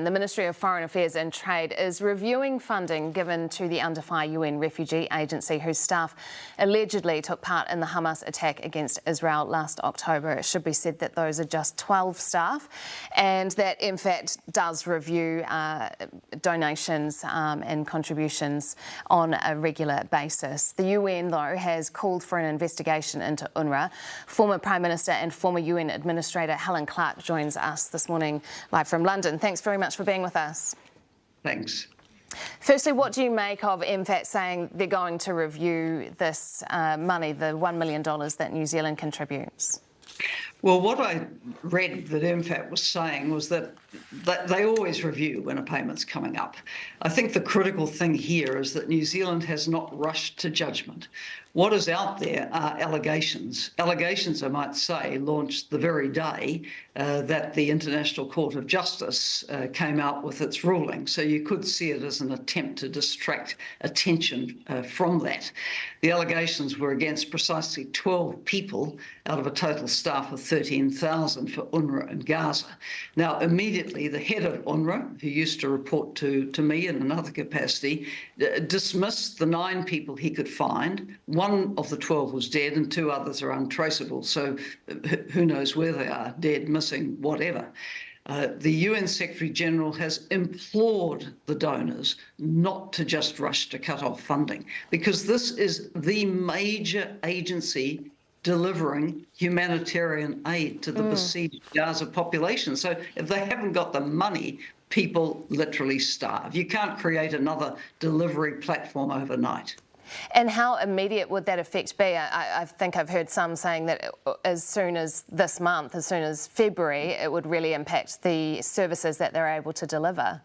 the Ministry of Foreign Affairs and Trade is reviewing funding given to the under-fire UN refugee agency whose staff allegedly took part in the Hamas attack against Israel last October. It should be said that those are just 12 staff, and that in fact does review donations and contributions on a regular basis. The UN, though, has called for an investigation into UNRWA. Former Prime Minister and former UN Administrator Helen Clark joins us this morning live from London. Thanks very much for being with us. Thanks. Firstly, what do you make of MFAT saying they're going to review this money, the $1 million that New Zealand contributes? Well, what I read that MFAT was saying was that they always review when a payment's coming up. I think the critical thing here is that New Zealand has not rushed to judgment. What is out there are allegations. Allegations, I might say, launched the very day that the International Court of Justice came out with its ruling. So you could see it as an attempt to distract attention from that. The allegations were against precisely 12 people out of a total staff of 13,000 for UNRWA in Gaza. Now, immediately, the head of UNRWA, who used to report to me in another capacity, dismissed the 9 people he could find. One of the 12 was dead and 2 others are untraceable, so who knows where they are, dead, missing, whatever. The UN Secretary-General has implored the donors not to just rush to cut off funding, because this is the major agency delivering humanitarian aid to the besieged Gaza population. So if they haven't got the money, people literally starve. You can't create another delivery platform overnight. And how immediate would that effect be? I think I've heard some saying that as soon as this month, as soon as February, it would really impact the services that they're able to deliver.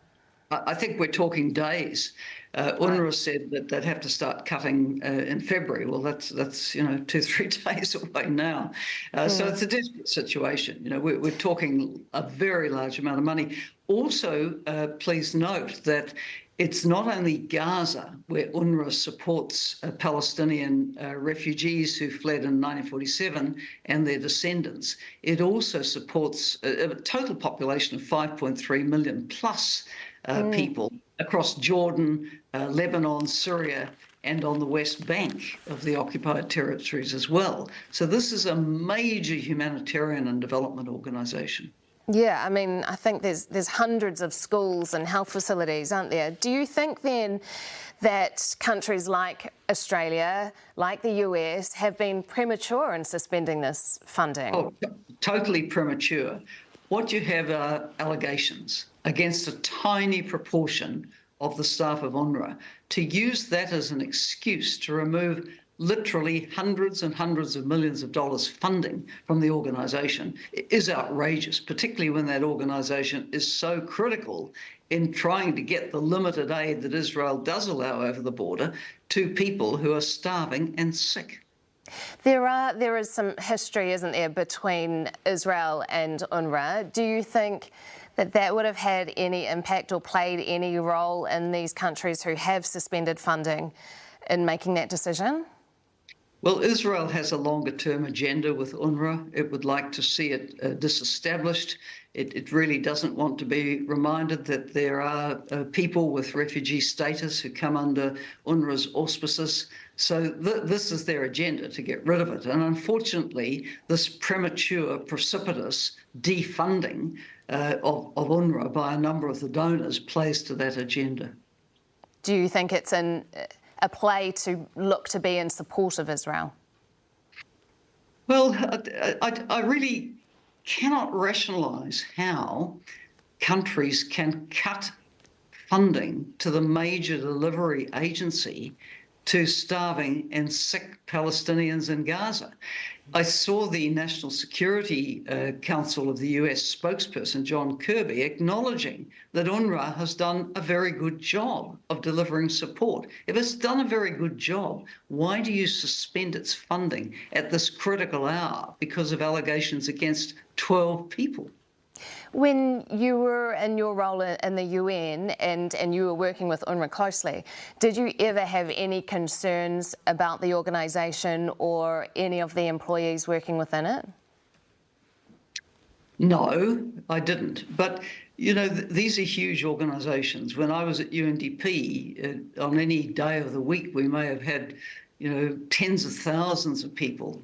I think we're talking days. UNRWA said that they'd have to start cutting in February. Well, that's 2-3 days away now. So it's a desperate situation. We're talking a very large amount of money. Also, please note that it's not only Gaza where UNRWA supports Palestinian refugees who fled in 1947 and their descendants. It also supports a total population of 5.3 million plus people across Jordan, Lebanon, Syria, and on the West Bank of the occupied territories as well. So this is a major humanitarian and development organisation. Yeah, I mean, I think there's hundreds of schools and health facilities, aren't there? Do you think then that countries like Australia, like the US, have been premature in suspending this funding? Oh, totally premature. What you have are allegations against a tiny proportion of the staff of UNRWA. To use that as an excuse to remove literally hundreds and hundreds of millions of dollars funding from the organisation is outrageous, particularly when that organisation is so critical in trying to get the limited aid that Israel does allow over the border to people who are starving and sick. There is some history, isn't there, between Israel and UNRWA. Do you think that would have had any impact or played any role in these countries who have suspended funding in making that decision? Well, Israel has a longer-term agenda with UNRWA. It would like to see it disestablished. It really doesn't want to be reminded that there are people with refugee status who come under UNRWA's auspices. So this is their agenda, to get rid of it. And unfortunately, this premature, precipitous defunding of UNRWA by a number of the donors plays to that agenda. Do you think it's a play to look to be in support of Israel? Well, I really cannot rationalise how countries can cut funding to the major delivery agency to starving and sick Palestinians in Gaza. I saw the National Security Council of the US spokesperson, John Kirby, acknowledging that UNRWA has done a very good job of delivering support. If it's done a very good job, why do you suspend its funding at this critical hour because of allegations against 12 people? When you were in your role in the UN and you were working with UNRWA closely, did you ever have any concerns about the organisation or any of the employees working within it? No, I didn't. But These are huge organisations. When I was at UNDP, on any day of the week, we may have had, tens of thousands of people.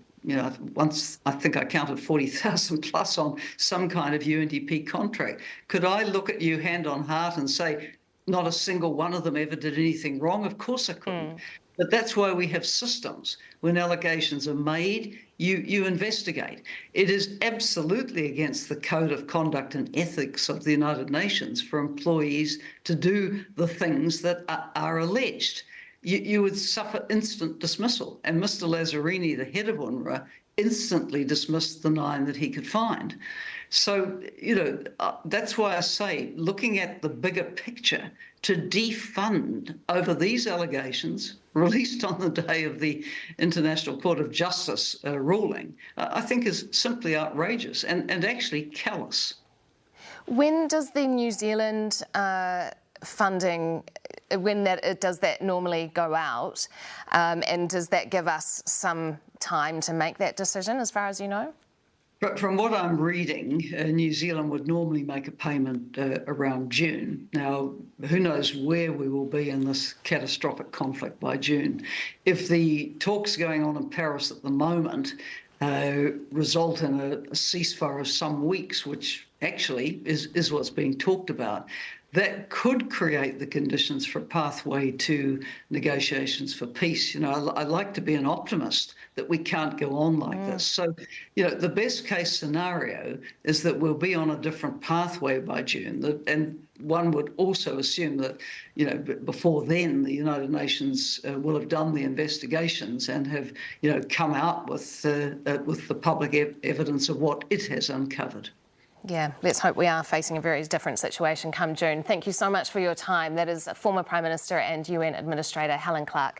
Once I think I counted 40,000 plus on some kind of UNDP contract. Could I look at you hand on heart and say, not a single one of them ever did anything wrong? Of course I couldn't. But that's why we have systems. When allegations are made, you investigate. It is absolutely against the Code of Conduct and Ethics of the United Nations for employees to do the things that are alleged. You would suffer instant dismissal. And Mr. Lazzarini, the head of UNRWA, instantly dismissed the 9 that he could find. So, that's why I say, looking at the bigger picture, to defund over these allegations released on the day of the International Court of Justice ruling, I think is simply outrageous and actually callous. When does the New Zealand funding, does that normally go out, and does that give us some time to make that decision, as far as you know? But from what I'm reading, New Zealand would normally make a payment around June. Now, who knows where we will be in this catastrophic conflict by June. If the talks going on in Paris at the moment result in a ceasefire of some weeks, which actually is what's being talked about, that could create the conditions for a pathway to negotiations for peace. I like to be an optimist that we can't go on like this. So, the best case scenario is that we'll be on a different pathway by June. And one would also assume that, before then, the United Nations will have done the investigations and have, come out with the public evidence of what it has uncovered. Yeah, let's hope we are facing a very different situation come June. Thank you so much for your time. That is former Prime Minister and UN Administrator Helen Clark.